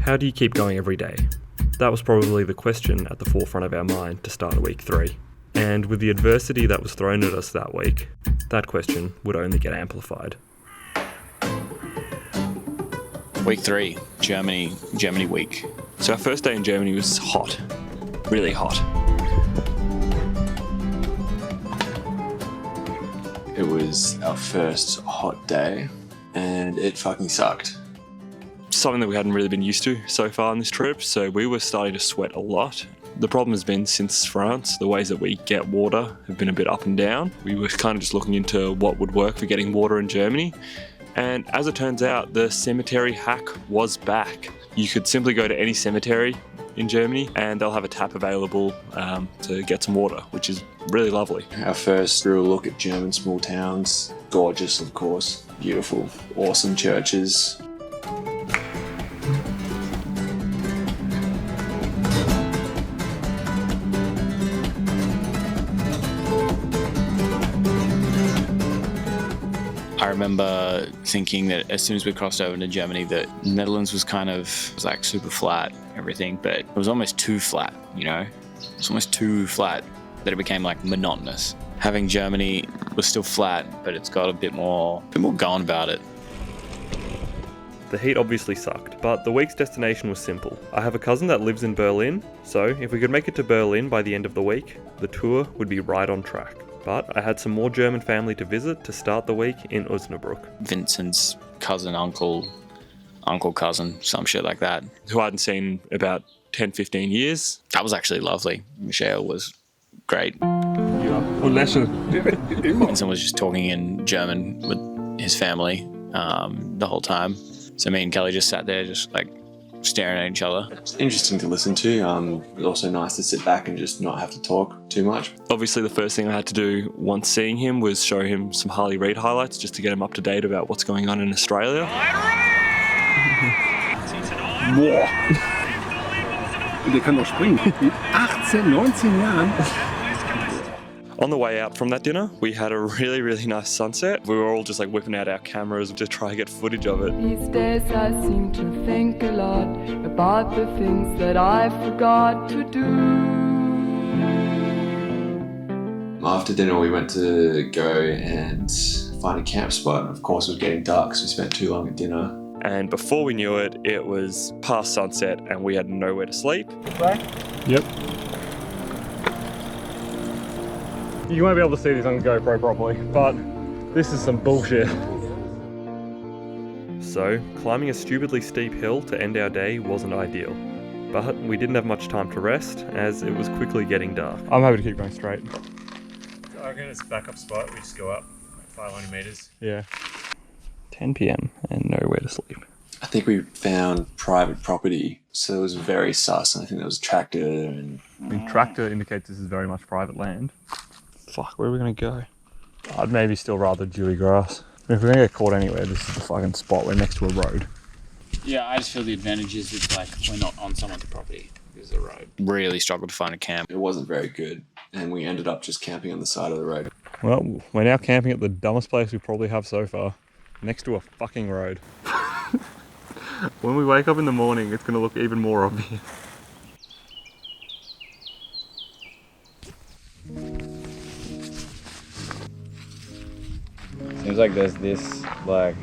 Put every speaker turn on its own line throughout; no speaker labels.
How do you keep going every day? That was probably the question at the forefront of our mind to start week 3. And with the adversity that was thrown at us that week, that question would only get amplified.
Week 3, Germany week. So our first day in Germany was hot, really hot.
It was our first hot day and it fucking sucked.
Something that we hadn't really been used to so far on this trip, so we were starting to sweat a lot. The problem has been since France, the ways that we get water have been a bit up and down. We were kind of just looking into what would work for getting water in Germany. And as it turns out, the cemetery hack was back. You could simply go to any cemetery in Germany and they'll have a tap available to get some water, which is really lovely.
Our first real look at German small towns. Gorgeous, of course. Beautiful. Awesome churches.
I remember thinking that as soon as we crossed over into Germany, that Netherlands was like super flat, everything, but it was almost too flat, you know? It was almost too flat that it became like monotonous. Having Germany was still flat, but it's got a bit more going about it.
The heat obviously sucked, but the week's destination was simple. I have a cousin that lives in Berlin, so if we could make it to Berlin by the end of the week, the tour would be right on track. But I had some more German family to visit to start the week in Osnabrück.
Vincent's cousin, uncle, cousin, some shit like that, who I hadn't seen about 10, 15 years. That was actually lovely. Michelle was great. Vincent was just talking in German with his family the whole time. So me and Kelly just sat there just like staring at each other.
It's interesting to listen to. It's also nice to sit back and just not have to talk too much.
Obviously the first thing I had to do once seeing him was show him some Harley Reid highlights just to get him up to date about what's going on in Australia.
Der kann noch springen. Mit 18, 19 Jahren.
On the way out from that dinner, we had a really, really nice sunset. We were all just like whipping out our cameras to try and get footage of it.
These days I seem to think a lot about the things that I forgot to do.
After dinner, we went to go and find a camp spot. Of course, it was getting dark, so we spent too long at dinner.
And before we knew it, it was past sunset and we had nowhere to sleep.
Yep. You won't be able to see this on GoPro properly, but this is some bullshit. So, climbing a stupidly steep hill to end our day wasn't ideal. But we didn't have much time to rest, as it was quickly getting dark. I'm happy to keep going straight.
I reckon it's a backup spot. We just go up like 500 metres.
Yeah. 10 p.m. and nowhere to sleep.
I think we found private property, so it was very sus. I think there was a tractor and...
Tractor indicates this is very much private land. Fuck, where are we going to go? I'd maybe still rather dewy grass. If we're going to get caught anywhere, this is the fucking spot. We're next to a road.
Yeah, I just feel the advantage is it's like we're not on someone's property. There's a road.
Really struggled to find a camp.
It wasn't very good, and we ended up just camping on the side of the road.
Well, we're now camping at the dumbest place we probably have so far. Next to a fucking road. When we wake up in the morning, it's going to look even more obvious.
Seems like there's this like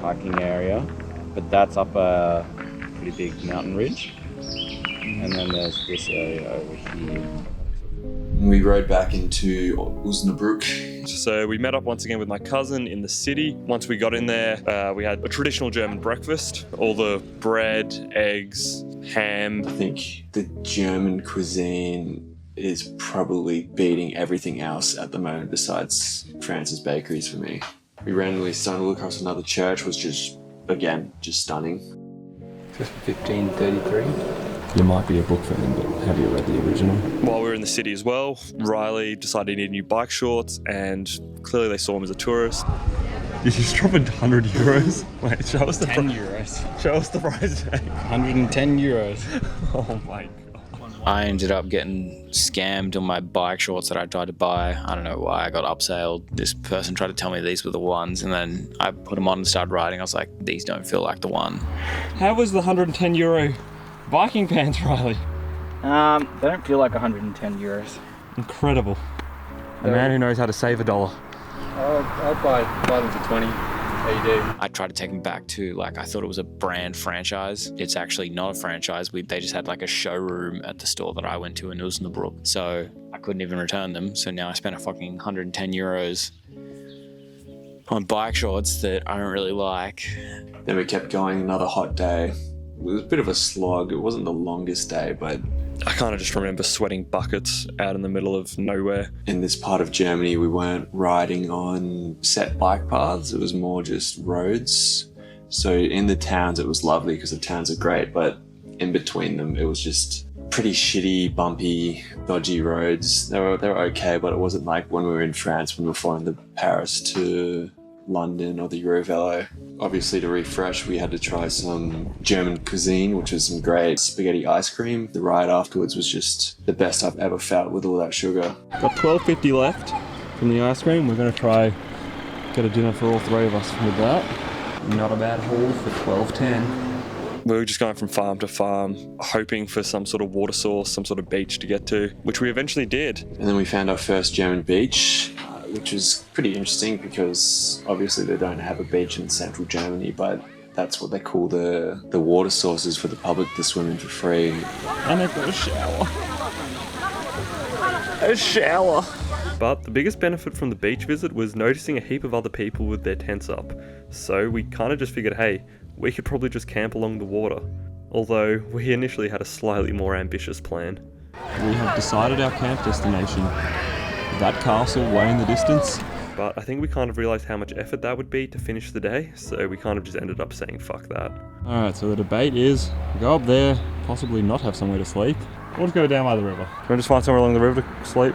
hiking area, but that's up a pretty big mountain ridge. And then there's this area over here.
We rode back into Osnabrück.
So we met up once again with my cousin in the city. Once we got in there, we had a traditional German breakfast. All the bread, eggs, ham.
I think the German cuisine is probably beating everything else at the moment besides France's bakeries for me. We randomly stumbled across another church, which is, again, just stunning.
Just 1533.
There might be a book for them, but have you read the original?
While we were in the city as well, Riley decided he needed new bike shorts, and clearly they saw him as a tourist.
Did you just drop 100 euros? Wait, show us the
10 euros.
Show us the price tag.
110 euros.
Oh my god.
I ended up getting scammed on my bike shorts that I tried to buy. I don't know why I got upselled. This person tried to tell me these were the ones, and then I put them on and started riding. I was like, these don't feel like the one.
How was the €110 biking pants, Riley?
They don't feel like 110 euros.
Incredible. A man who knows how to save $1.
I'll buy them for 20. AUD.
I tried to take them back to, like, I thought it was a brand franchise. It's actually not a franchise. They just had like a showroom at the store that I went to in Osnabrück. So I couldn't even return them. So now I spent a fucking 110 euros on bike shorts that I don't really like.
Then we kept going, another hot day. It was a bit of a slog. It wasn't the longest day, but
I kind of just remember sweating buckets out in the middle of nowhere.
in this part of Germany, we weren't riding on set bike paths. It was more just roads. So in the towns, it was lovely because the towns are great, but in between them, it was just pretty shitty, bumpy, dodgy roads. They were okay, but it wasn't like when we were in France, when we were flying to Paris to London or the Eurovelo. Obviously, to refresh, we had to try some German cuisine, which was some great spaghetti ice cream. The ride afterwards was just the best I've ever felt with all that sugar.
Got $12.50 left from the ice cream. We're going to try get a dinner for all three of us with that. Not a bad haul for $12.10. We were just going from farm to farm, hoping for some sort of water source, some sort of beach to get to, which we eventually did.
And then we found our first German beach, which is pretty interesting because obviously they don't have a beach in central Germany, but that's what they call the water sources for the public to swim in for free.
And they've got a shower. A shower.
But the biggest benefit from the beach visit was noticing a heap of other people with their tents up. So we kind of just figured, hey, we could probably just camp along the water. Although we initially had a slightly more ambitious plan.
We have decided our camp destination. That castle way in the distance.
But I think we kind of realised how much effort that would be to finish the day, so we kind of just ended up saying fuck that.
Alright, so the debate is go up there, possibly not have somewhere to sleep, or just go down by the river. Can we just find somewhere along the river to sleep?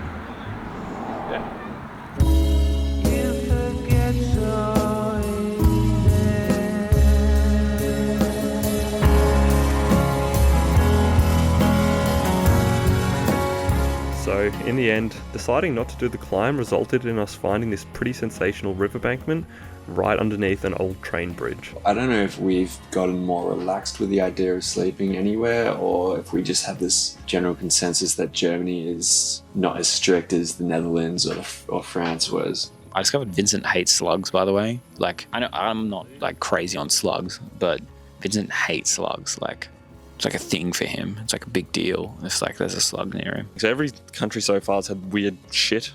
So, in the end, deciding not to do the climb resulted in us finding this pretty sensational river bankment right underneath an old train bridge.
I don't know if we've gotten more relaxed with the idea of sleeping anywhere, or if we just have this general consensus that Germany is not as strict as the Netherlands or France was.
I discovered Vincent hates slugs, by the way. Like, I know I'm not like crazy on slugs, but Vincent hates slugs. Like, it's like a thing for him. It's like a big deal. It's like there's a slug near him.
So every country so far has had weird shit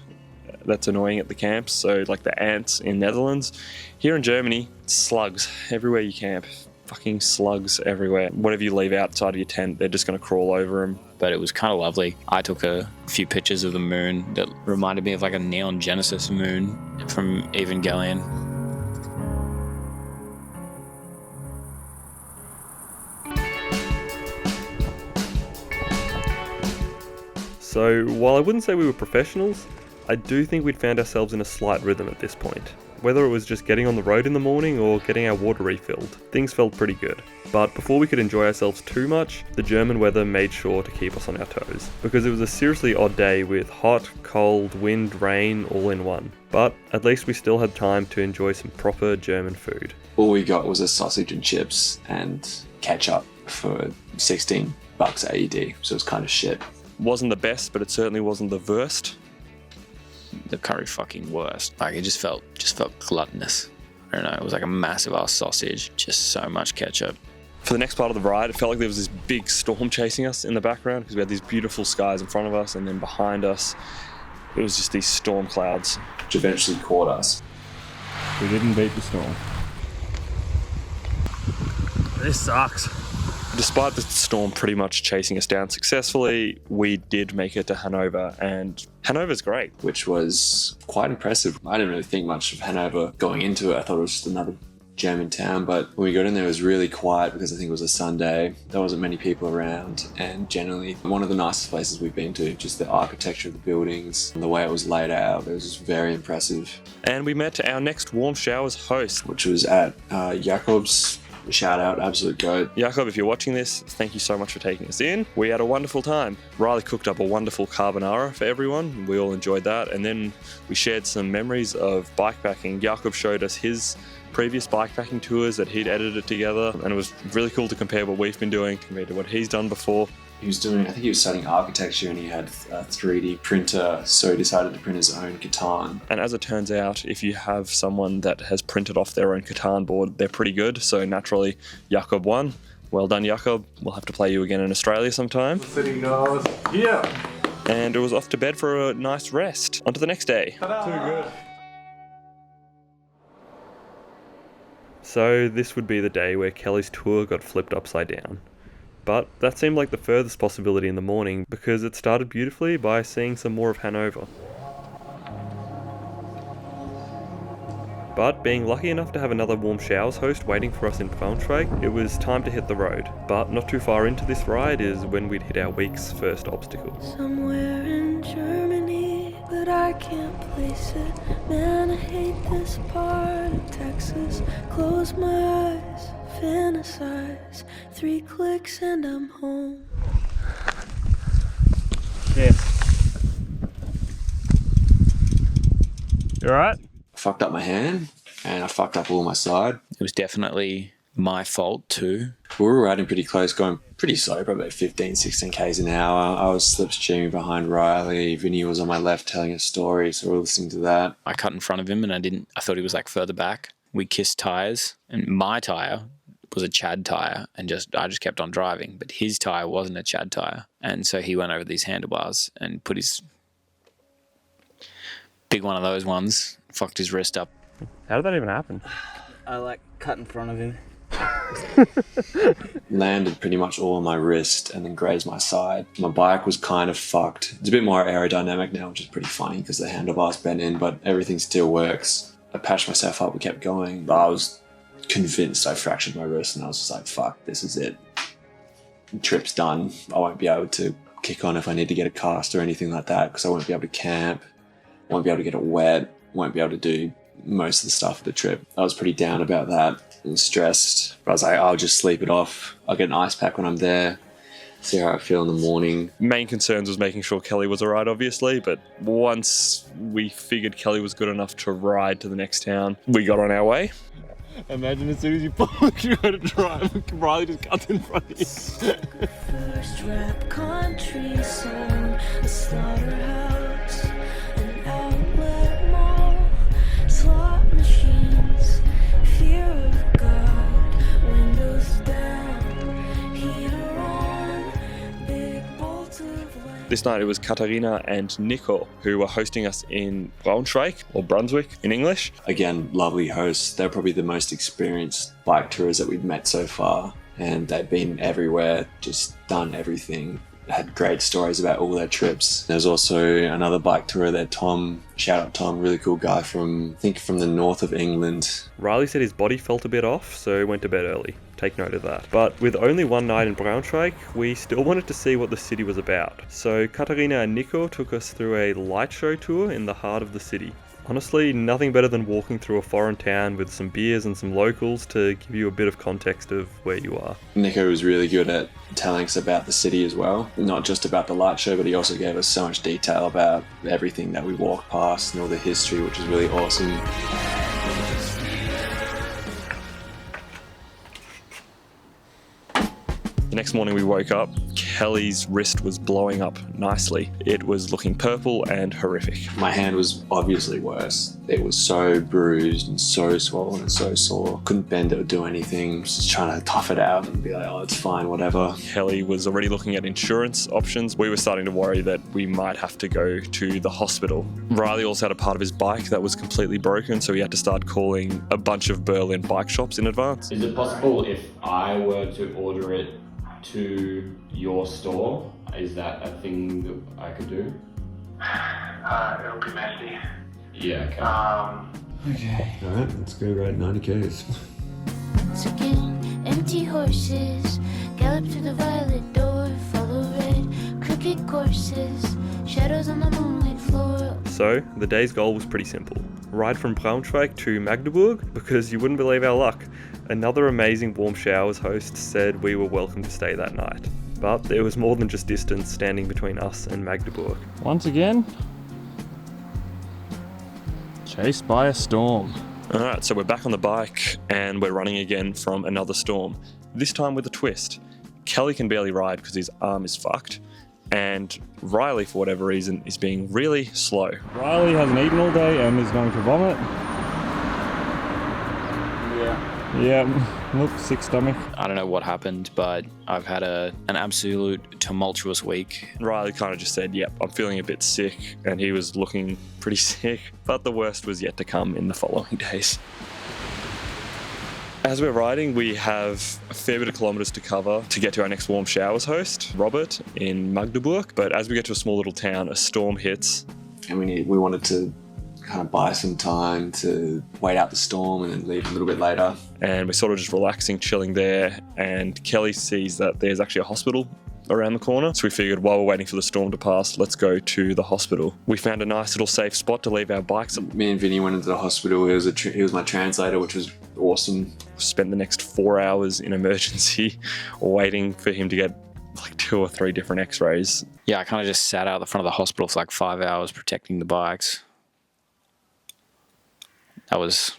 that's annoying at the camps. So like the ants in Netherlands. Here in Germany, slugs everywhere you camp. Fucking slugs everywhere. Whatever you leave outside of your tent, they're just going to crawl over them.
But it was kind of lovely. I took a few pictures of the moon that reminded me of like a Neon Genesis moon from Evangelion.
So, while I wouldn't say we were professionals, I do think we'd found ourselves in a slight rhythm at this point. Whether it was just getting on the road in the morning or getting our water refilled, things felt pretty good. But before we could enjoy ourselves too much, the German weather made sure to keep us on our toes. Because it was a seriously odd day with hot, cold, wind, rain all in one. But at least we still had time to enjoy some proper German food.
All we got was a sausage and chips and ketchup for 16 bucks AED, so it was kind of shit.
Wasn't the best, but it certainly wasn't the worst.
The curry fucking worst. Like, it just felt gluttonous. I don't know, it was like a massive ass sausage, just so much ketchup.
For the next part of the ride, it felt like there was this big storm chasing us in the background because we had these beautiful skies in front of us, and then behind us, it was just these storm clouds.
Which eventually caught us.
We didn't beat the storm. This sucks. Despite the storm pretty much chasing us down successfully, we did make it to Hanover, and Hanover's great.
Which was quite impressive. I didn't really think much of Hanover going into it. I thought it was just another German town, but when we got in there, it was really quiet because I think it was a Sunday. There wasn't many people around, and generally one of the nicest places we've been to. Just the architecture of the buildings and the way it was laid out, it was just very impressive.
And we met our next Warmshowers host,
Which was at Jakob's Shout out, absolute goat.
Jakob, if you're watching this, thank you so much for taking us in. We had a wonderful time. Riley cooked up a wonderful carbonara for everyone. We all enjoyed that. And then we shared some memories of bikepacking. Jakob showed us his previous bikepacking tours that he'd edited together. And it was really cool to compare what we've been doing compared to what he's done before.
He was doing, I think he was studying architecture and he had a 3D printer, so he decided to print his own Catan.
And as it turns out, if you have someone that has printed off their own Catan board, they're pretty good. So naturally, Jakob won. Well done, Jakob. We'll have to play you again in Australia sometime.
City knows. Yeah.
And it was off to bed for a nice rest. On to the next day.
Too good.
So this would be the day where Kelly's tour got flipped upside down. But that seemed like the furthest possibility in the morning because it started beautifully by seeing some more of Hanover. But being lucky enough to have another Warmshowers host waiting for us in Braunschweig, it was time to hit the road. But not too far into this ride is when we'd hit our week's first obstacle.
Somewhere in Germany, but I can't place it. Man, I hate this part of Texas. Close my eyes, fantasize. 3 clicks and I'm home.
Yes. You alright?
I fucked up my hand and I fucked up all my side.
It was definitely my fault too.
We were riding pretty close, going pretty slow, probably about 15, 16 k's an hour. I was slipstreaming behind Riley. Vinny was on my left telling a story, so we were listening to that.
I cut in front of him and I thought he was like further back. We kissed tires and my tire was a Chad tire and I just kept on driving, but his tire wasn't a Chad tire. And so he went over these handlebars and put his big one of those ones, fucked his wrist up.
How did that even happen?
I cut in front of him.
Landed pretty much all on my wrist and then grazed my side. My bike was kind of fucked. It's a bit more aerodynamic now, which is pretty funny because the handlebars bent in, but everything still works. I patched myself up, we kept going, but I was convinced I fractured my wrist and I was just like, fuck, this is it. The trip's done. I won't be able to kick on if I need to get a cast or anything like that because I won't be able to camp, won't be able to get it wet, won't be able to do most of the stuff of the trip. I was pretty down about that and stressed, but I was like, I'll just sleep it off. I'll get an ice pack when I'm there, see how I feel in the morning.
Main concerns was making sure Kelly was alright, obviously, but once we figured Kelly was good enough to ride to the next town, we got on our way.
Imagine as soon as you pull, you go to drive, Riley just cuts in front of you.
First rap country song, a slaughterhouse, an outlet mall, slot machines, fear of God, windows down, heater on, big bolt of light.
This night it was Katharina and Nico who were hosting us in Braunschweig, or Brunswick in English.
Again, lovely hosts. They're probably the most experienced bike tourists that we've met so far. And they've been everywhere, just done everything. Had great stories about all their trips. There's also another bike tourer there, Tom. Shout out Tom, really cool guy from, I think from the north of England.
Riley said his body felt a bit off, so he went to bed early. Take note of that. But with only one night in Braunschweig, we still wanted to see what the city was about. So Katharina and Nico took us through a light show tour in the heart of the city. Honestly, nothing better than walking through a foreign town with some beers and some locals to give you a bit of context of where you are.
Nico was really good at telling us about the city as well. Not just about the light show, but he also gave us so much detail about everything that we walked past and all the history, which is really awesome.
The next morning we woke up, Kelly's wrist was blowing up nicely. It was looking purple and horrific.
My hand was obviously worse. It was so bruised and so swollen and so sore. Couldn't bend it or do anything. Just trying to tough it out and be like, oh, it's fine, whatever.
Kelly was already looking at insurance options. We were starting to worry that we might have to go to the hospital. Riley also had a part of his bike that was completely broken, so he had to start calling a bunch of Berlin bike shops in advance.
Is it possible if I were to order it to your store? Is that a thing that I could do?
It'll be messy.
Yeah, okay.
Okay.
Alright, let's go ride 90 k's.
Once again, empty horses gallop to the violet door, follow red, crooked courses, shadows on the moonlit floor.
So, the day's goal was pretty simple. Ride from Braunschweig to Magdeburg, because you wouldn't believe our luck. Another amazing Warmshowers host said we were welcome to stay that night, but there was more than just distance standing between us and Magdeburg.
Once again, chased by a storm. Alright, so we're back on the bike and we're running again from another storm. This time with a twist. Kelly can barely ride because his arm is fucked, and Riley, for whatever reason, is being really slow.
Riley hasn't eaten all day and is going to vomit. Yeah, look, sick stomach.
I don't know what happened, but I've had an absolute tumultuous week.
Riley kind of just said, yep, I'm feeling a bit sick, and he was looking pretty sick, but the worst was yet to come in the following days. As we're riding, we have a fair bit of kilometres to cover to get to our next Warmshowers host, Robert, in Magdeburg. But as we get to a small little town, a storm hits.
And we wanted to kind of buy some time to wait out the storm and then leave a little bit later.
And we're sort of just relaxing, chilling there. And Kelly sees that there's actually a hospital around the corner. So we figured while we're waiting for the storm to pass, let's go to the hospital. We found a nice little safe spot to leave our bikes.
Me and Vinny went into the hospital. He was my translator, which was awesome.
Spent the next 4 hours in emergency waiting for him to get like 2 or 3 different x-rays.
Yeah, I kind of just sat out the front of the hospital for like 5 hours protecting the bikes. That was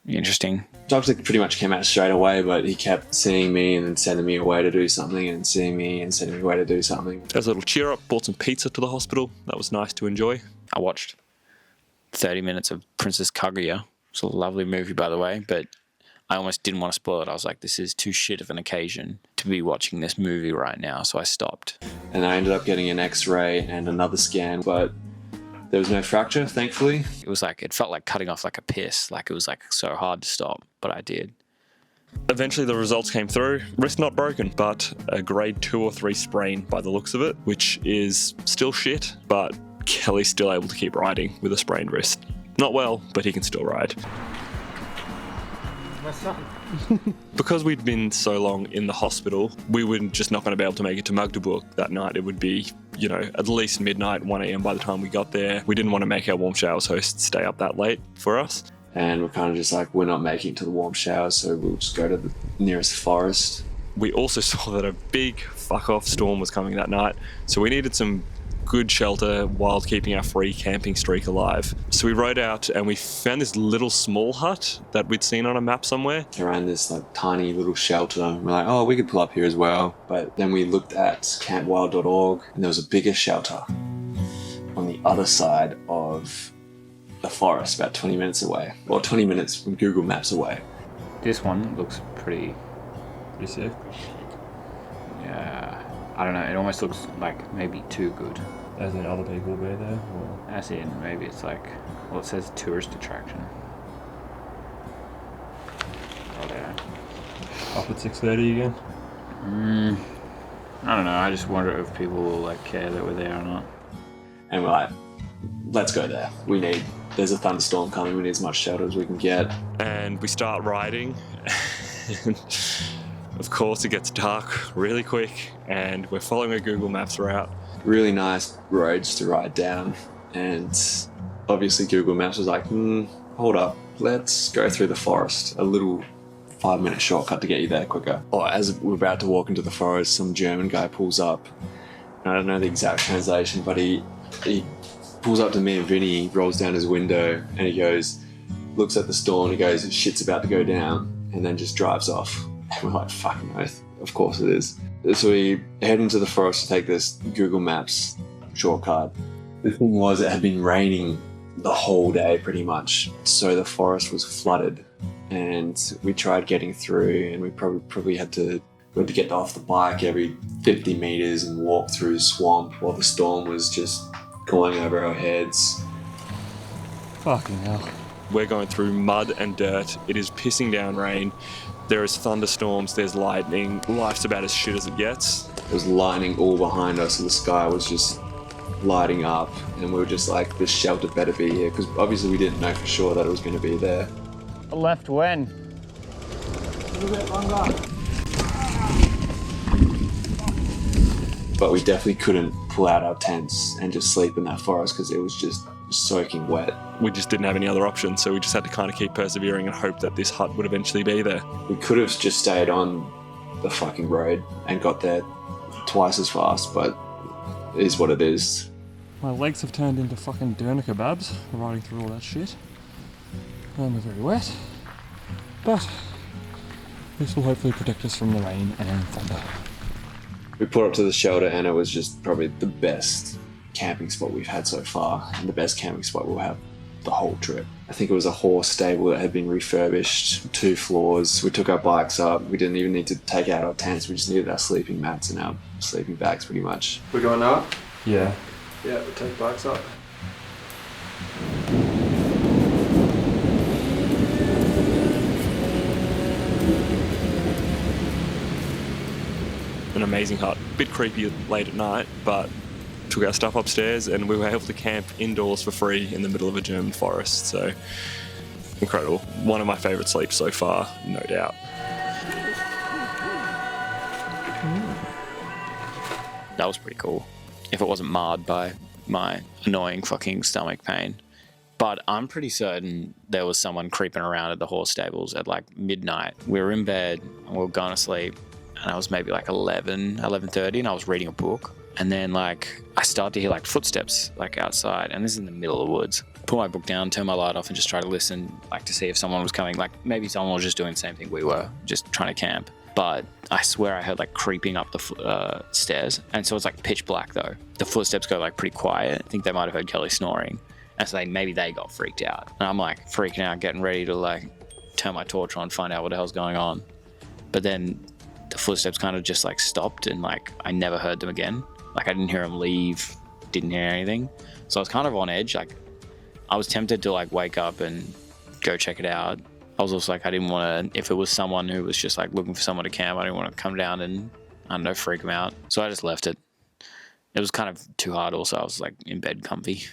interesting.
Doctor pretty much came out straight away, but he kept seeing me and then sending me away to do something and seeing me and sending me away to do something.
There was a little cheer up, bought some pizza to the hospital. That was nice to enjoy.
I watched 30 minutes of Princess Kaguya. It's a lovely movie, by the way, but I almost didn't want to spoil it. I was like, this is too shit of an occasion to be watching this movie right now, so I stopped.
And I ended up getting an x-ray and another scan, but there was no fracture, thankfully.
It was like, it felt like cutting off like a piss. Like it was like so hard to stop, but I did.
Eventually the results came through. Wrist not broken, but a grade 2 or 3 sprain by the looks of it, which is still shit, but Kelly's still able to keep riding with a sprained wrist. Not well, but he can still ride.
My son.
Because we'd been so long in the hospital, we were just not going to be able to make it to Magdeburg that night. It would be, you know, at least midnight, 1 a.m. by the time we got there. We didn't want to make our Warmshowers hosts stay up that late for us.
And we're kind of just like, we're not making it to the Warmshowers, so we'll just go to the nearest forest.
We also saw that a big fuck-off storm was coming that night, so we needed some good shelter while keeping our free camping streak alive. So we rode out and we found this little small hut that we'd seen on a map somewhere.
Around this like tiny little shelter. We're like, oh, we could pull up here as well. But then we looked at campwild.org and there was a bigger shelter on the other side of the forest, about 20 minutes away. Or 20 minutes from Google Maps away.
This one looks pretty sick. Yeah, I don't know, it almost looks like maybe too good.
As in other people will be there? Or?
As in, maybe it's like, well, it says tourist attraction. Oh, there.
Up at 6:30 again?
I don't know, I just wonder if people will like care that we're there or not.
And we're like, let's go there. There's a thunderstorm coming, we need as much shelter as we can get.
And we start riding, and of course it gets dark really quick, and we're following a Google Maps route.
Really nice roads to ride down, and obviously Google Maps was like, hold up, let's go through the forest, a little 5-minute shortcut to get you there quicker. Or as we're about to walk into the forest, some German guy pulls up, and I don't know the exact translation, but he pulls up to me and Vinny, rolls down his window, and he goes, looks at the storm, he goes, shit's about to go down, and then just drives off. And we're like, fucking oath, of course it is. So we head into the forest to take this Google Maps shortcut. The thing was, it had been raining the whole day pretty much, so the forest was flooded. And we tried getting through, and we probably had to get off the bike every 50 meters and walk through the swamp while the storm was just going over our heads.
Fucking hell.
We're going through mud and dirt. It is pissing down rain. There is thunderstorms, there's lightning. Life's about as shit as it gets.
There was lightning all behind us, and the sky was just lighting up, and we were just like, this shelter better be here, because obviously we didn't know for sure that it was going to be there.
I left when?
A little bit longer.
But we definitely couldn't pull out our tents and just sleep in that forest, because it was just soaking wet.
We just didn't have any other option, so we just had to kind of keep persevering and hope that this hut would eventually be there.
We could have just stayed on the fucking road and got there twice as fast, but it is what it is.
My legs have turned into fucking doner kebabs riding through all that shit. And they're very wet. But this will hopefully protect us from the rain and thunder.
We pulled up to the shelter and it was just probably the best camping spot we've had so far, and the best camping spot we'll have the whole trip. I think it was a horse stable that had been refurbished, 2 floors. We took our bikes up. We didn't even need to take out our tents. We just needed our sleeping mats and our sleeping bags pretty much.
We're going up?
Yeah.
Yeah, we'll take bikes up.
An amazing hut. Bit creepy late at night, but took our stuff upstairs and we were able to camp indoors for free in the middle of a German forest. So incredible. One of my favourite sleeps so far, no doubt.
That was pretty cool. If it wasn't marred by my annoying fucking stomach pain. But I'm pretty certain there was someone creeping around at the horse stables at like midnight. We were in bed and we were going to sleep, and I was maybe like 11:30, and I was reading a book. And then like I started to hear like footsteps like outside, and this is in the middle of the woods. Put my book down, turn my light off, and just try to listen, like to see if someone was coming. Like maybe someone was just doing the same thing we were, just trying to camp. But I swear I heard like creeping up the stairs, and so it's like pitch black though. The footsteps go like pretty quiet. I think they might have heard Kelly snoring, and so maybe they got freaked out. And I'm like freaking out, getting ready to like turn my torch on, find out what the hell's going on. But then the footsteps kind of just like stopped, and like I never heard them again. Like I didn't hear them leave, didn't hear anything. So I was kind of on edge. Like I was tempted to like wake up and go check it out. I was also like, I didn't want to, if it was someone who was just like looking for someone to camp, I didn't want to come down and, I don't know, freak them out. So I just left it. It was kind of too hard also. I was like in bed comfy.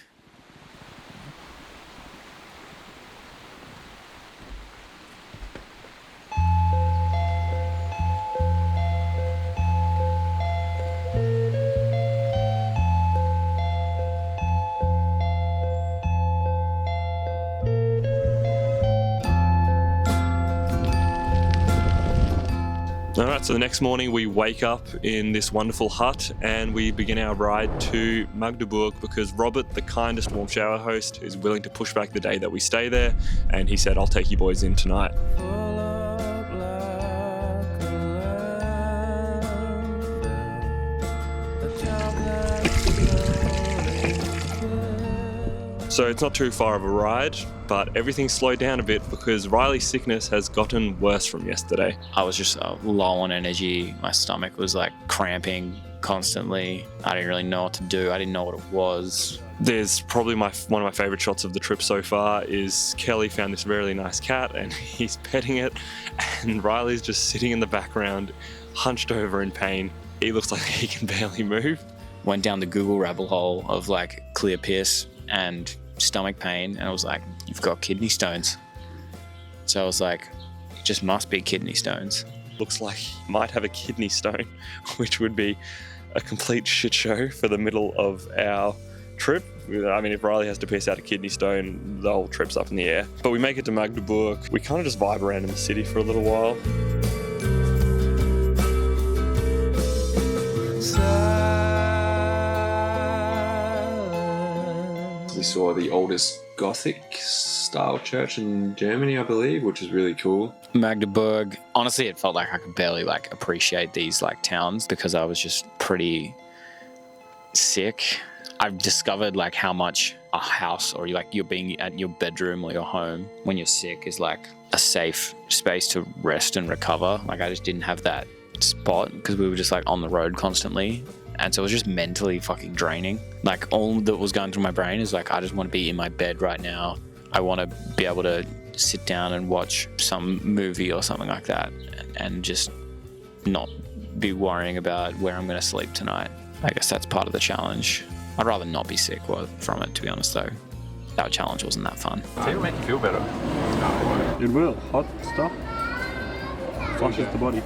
Alright, so the next morning we wake up in this wonderful hut and we begin our ride to Magdeburg because Robert, the kindest warm shower host, is willing to push back the day that we stay there, and he said, I'll take you boys in tonight. So it's not too far of a ride, but everything slowed down a bit because Riley's sickness has gotten worse from yesterday.
I was just low on energy. My stomach was like cramping constantly. I didn't really know what to do. I didn't know what it was.
There's probably one of my favourite shots of the trip so far is Kelly found this really nice cat and he's petting it, and Riley's just sitting in the background, hunched over in pain. He looks like he can barely move.
Went down the Google rabbit hole of like clear piss and stomach pain, and I was like, you've got kidney stones. So I was like, it just must be kidney stones.
Looks like he might have a kidney stone, which would be a complete shit show for the middle of our trip. I mean, if Riley has to piss out a kidney stone, the whole trip's up in the air. But we make it to Magdeburg. We kind of just vibe around in the city for a little while.
We saw the oldest Gothic style church in Germany, I believe, which is really cool.
Magdeburg, honestly, it felt like I could barely like appreciate these like towns because I was just pretty sick. I've discovered like how much a house or like you're being at your bedroom or your home when you're sick is like a safe space to rest and recover. Like I just didn't have that spot because we were just like on the road constantly. And so it was just mentally fucking draining. Like all that was going through my brain is like, I just want to be in my bed right now. I want to be able to sit down and watch some movie or something like that and just not be worrying about where I'm going to sleep tonight. I guess that's part of the challenge. I'd rather not be sick from it, to be honest though. That challenge wasn't that fun.
It'll make you feel better.
It will. Hot stuff flushes the body.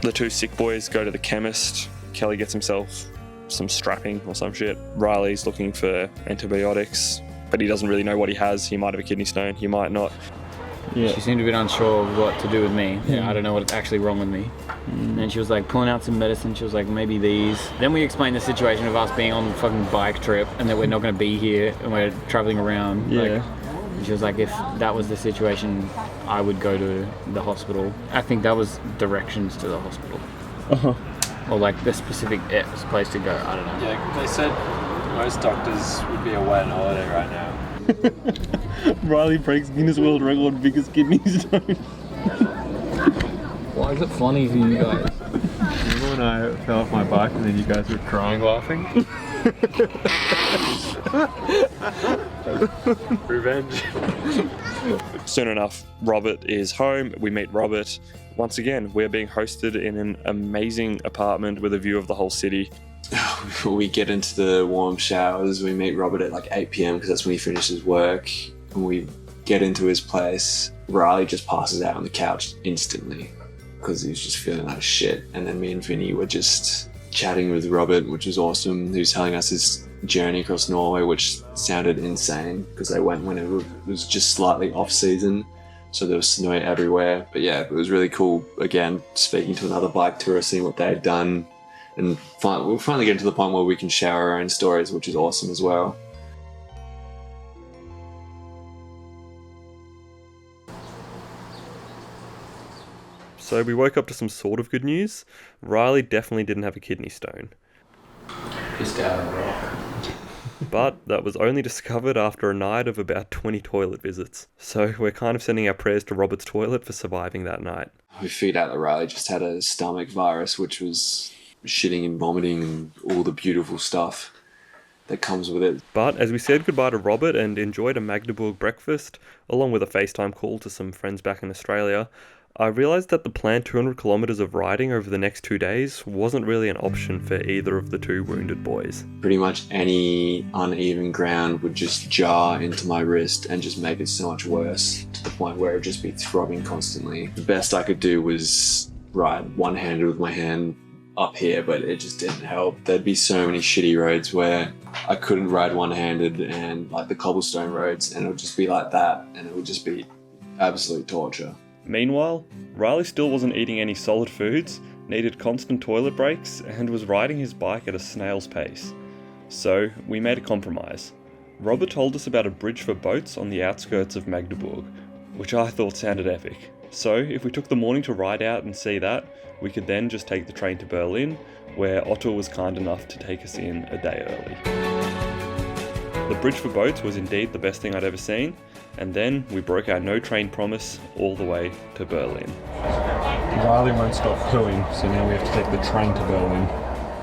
The two sick boys go to the chemist. Kelly gets himself some strapping or some shit. Riley's looking for antibiotics. but he doesn't really know what he has. He might have a kidney stone, he might not.
Yeah. She seemed a bit unsure of what to do with me. Yeah, I don't know what's actually wrong with me. And she was like pulling out some medicine. She was like, maybe these. Then we explained the situation of us being on a fucking bike trip and that we're not going to be here and we're traveling around.
Yeah.
Like, and she was like, if that was the situation, I would go to the hospital. I think that was directions to the hospital. Or like the specific place to go. I don't know.
Yeah, they said most doctors would be away on holiday right now.
Riley breaks Guinness World Record biggest kidney stone.
Why is it funny for you guys?
Remember when I fell off my bike and then you guys were crying laughing?
Revenge.
Soon enough, Robert is home. We meet Robert. Once again, we're being hosted in an amazing apartment with a view of the whole city.
We get into the warm showers. We meet Robert at like 8 p.m. because that's when he finishes work. And we get into his place. Riley just passes out on the couch instantly because he was just feeling like shit. And then me and Vinny were just chatting with Robert, which was awesome. He was telling us his journey across Norway, which sounded insane because they went when it was just slightly off season. So there was snow everywhere. But yeah, it was really cool, again, speaking to another bike tourist, seeing what they had done. And we're finally getting to the point where we can share our own stories, which is awesome as well.
So we woke up to some sort of good news. Riley definitely didn't have a kidney stone.
Pissed out of rock.
But that was only discovered after a night of about 20 toilet visits. So we're kind of sending our prayers to Robert's toilet for surviving that night.
We figured out that Riley just had a stomach virus, which was shitting and vomiting and all the beautiful stuff that comes with it.
But as we said goodbye to Robert and enjoyed a Magdeburg breakfast, along with a FaceTime call to some friends back in Australia, I realised that the planned 200 kilometres of riding over the next 2 days wasn't really an option for either of the two wounded boys.
Pretty much any uneven ground would just jar into my wrist and just make it so much worse, to the point where it would just be throbbing constantly. The best I could do was ride one-handed with my hand up here, but it just didn't help. There'd be so many shitty roads where I couldn't ride one-handed, and like the cobblestone roads, and it would just be like that, and it would just be absolute torture.
Meanwhile, Riley still wasn't eating any solid foods, needed constant toilet breaks, and was riding his bike at a snail's pace. So we made a compromise. Robert told us about a bridge for boats on the outskirts of Magdeburg, which I thought sounded epic. So if we took the morning to ride out and see that, we could then just take the train to Berlin, where Otto was kind enough to take us in a day early. The bridge for boats was indeed the best thing I'd ever seen, and then we broke our no train promise all the way to Berlin.
Riley won't stop pooing, so now we have to take the train to Berlin.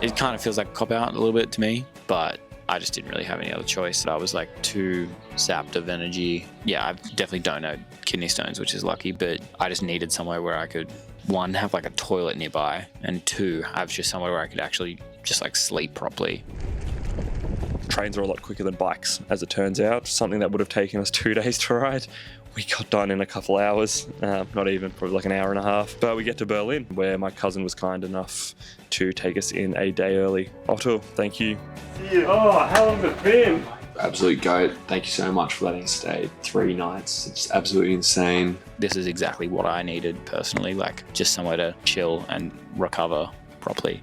It kind of feels like a cop-out a little bit to me, but I just didn't really have any other choice. I was like too sapped of energy. Yeah, I definitely don't know kidney stones, which is lucky, but I just needed somewhere where I could, one, have like a toilet nearby, and two, have just somewhere where I could actually just like sleep properly.
Trains are a lot quicker than bikes, as it turns out. Something that would have taken us 2 days to ride, we got done in a couple hours, not even, probably like an hour and a half. But we get to Berlin, where my cousin was kind enough to take us in a day early. Otto, thank you.
See you. Oh, how long has it been?
Absolute goat. Thank you so much for letting us stay 3 nights. It's absolutely insane.
This is exactly what I needed personally, like just somewhere to chill and recover properly.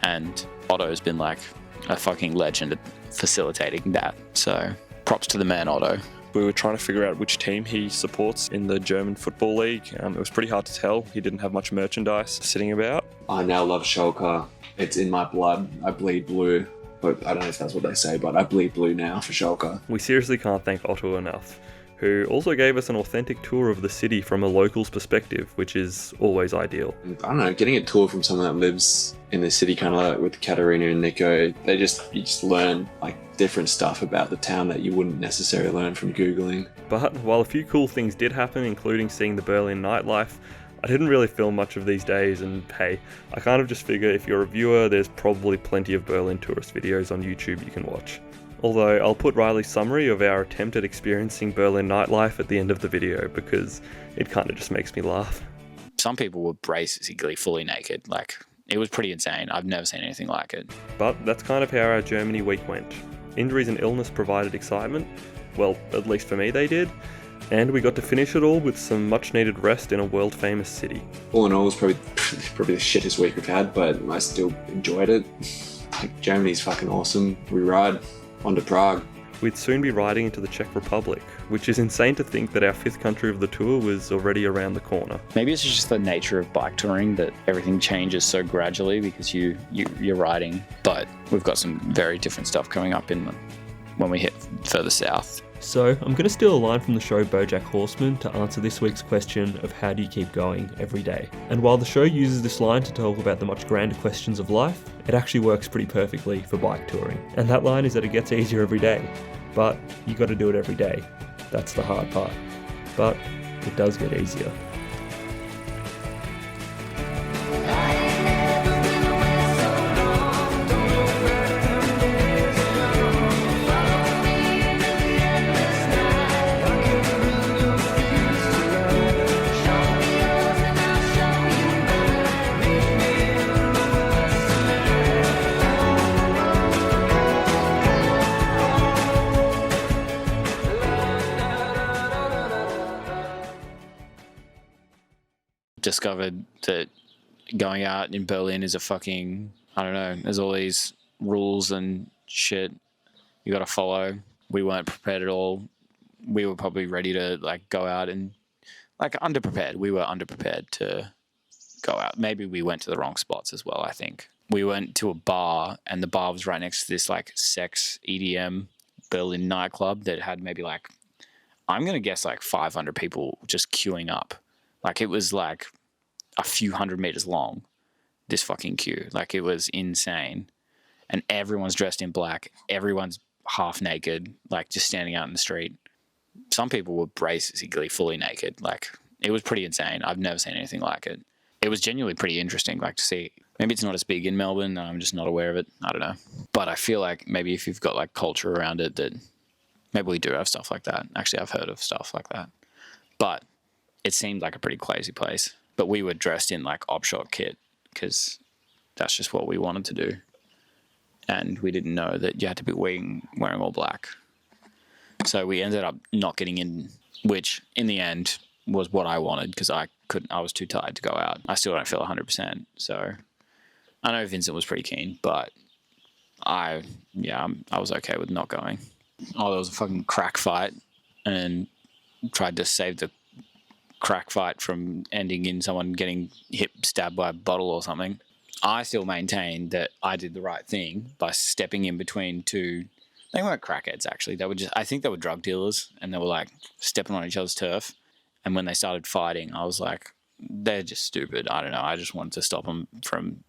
And Otto's been like a fucking legend at facilitating that. So props to the man, Otto.
We were trying to figure out which team he supports in the German Football League. It was pretty hard to tell. He didn't have much merchandise sitting about.
I now love Schalke. It's in my blood. I bleed blue. But I don't know if that's what they say, but I bleed blue now for Schalke.
We seriously can't thank Otto enough, who also gave us an authentic tour of the city from a local's perspective, which is always ideal.
I don't know, getting a tour from someone that lives in the city, kind of like with Katarina and Nico, you just learn like different stuff about the town that you wouldn't necessarily learn from Googling.
But while a few cool things did happen, including seeing the Berlin nightlife, I didn't really film much of these days, and hey, I kind of just figure if you're a viewer, there's probably plenty of Berlin tourist videos on YouTube you can watch. Although I'll put Riley's summary of our attempt at experiencing Berlin nightlife at the end of the video, because it kind of just makes me laugh.
Some people were basically fully naked. Like, it was pretty insane. I've never seen anything like it.
But that's kind of how our Germany week went. Injuries and illness provided excitement, Well, at least for me they did. And we got to finish it all with some much needed rest in a world famous city.
All in all, it was probably the shittest week we've had, but I still enjoyed it. Like, Germany's fucking awesome. We ride on to Prague.
We'd soon be riding into the Czech Republic, which is insane to think that our 5th country of the tour was already around the corner.
Maybe it's just the nature of bike touring that everything changes so gradually because you're riding, but we've got some very different stuff coming up when we hit further south.
So I'm going to steal a line from the show BoJack Horseman to answer this week's question of how do you keep going every day. And while the show uses this line to talk about the much grander questions of life, it actually works pretty perfectly for bike touring. And that line is that it gets easier every day, but you got to do it every day. That's the hard part. But it does get easier.
Discovered that going out in Berlin is a fucking, I don't know, there's all these rules and shit you gotta follow. We weren't prepared at all. We were probably ready to like go out and like underprepared. We were underprepared to go out. Maybe we went to the wrong spots as well, I think. We went to a bar and the bar was right next to this like sex EDM Berlin nightclub that had maybe like, I'm gonna guess like 500 people just queuing up. Like it was like a few hundred meters long, this fucking queue. Like it was insane. And everyone's dressed in black. Everyone's half naked, like just standing out in the street. Some people were basically fully naked. Like it was pretty insane. I've never seen anything like it. It was genuinely pretty interesting, like to see. Maybe it's not as big in Melbourne. I'm just not aware of it. I don't know. But I feel like maybe if you've got like culture around it, that maybe we do have stuff like that. Actually, I've heard of stuff like that. But it seemed like a pretty crazy place. But we were dressed in like op-shop kit because that's just what we wanted to do. And we didn't know that you had to be wearing all black. So we ended up not getting in, which in the end was what I wanted because I was too tired to go out. I still don't feel 100%. So I know Vincent was pretty keen, but I was okay with not going. Oh, there was a fucking crack fight and tried to save the crack fight from ending in someone getting stabbed by a bottle or something. I still maintain that I did the right thing by stepping in between two. They weren't crackheads actually. I think they were drug dealers and they were like stepping on each other's turf. And when they started fighting, I was like, they're just stupid. I don't know. I just wanted to stop them from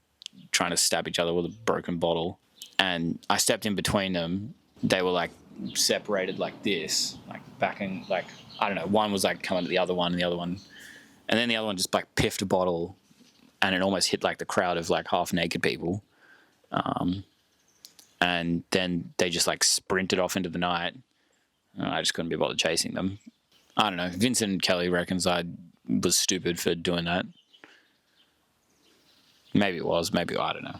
trying to stab each other with a broken bottle. And I stepped in between them. They were like separated like this, like backing, like, I don't know. One was like coming to the other one and then the other one just like piffed a bottle and it almost hit like the crowd of like half naked people. And then they just like sprinted off into the night and I just couldn't be bothered chasing them. I don't know. Vincent Kelly reckons I was stupid for doing that. Maybe it was, maybe I don't know.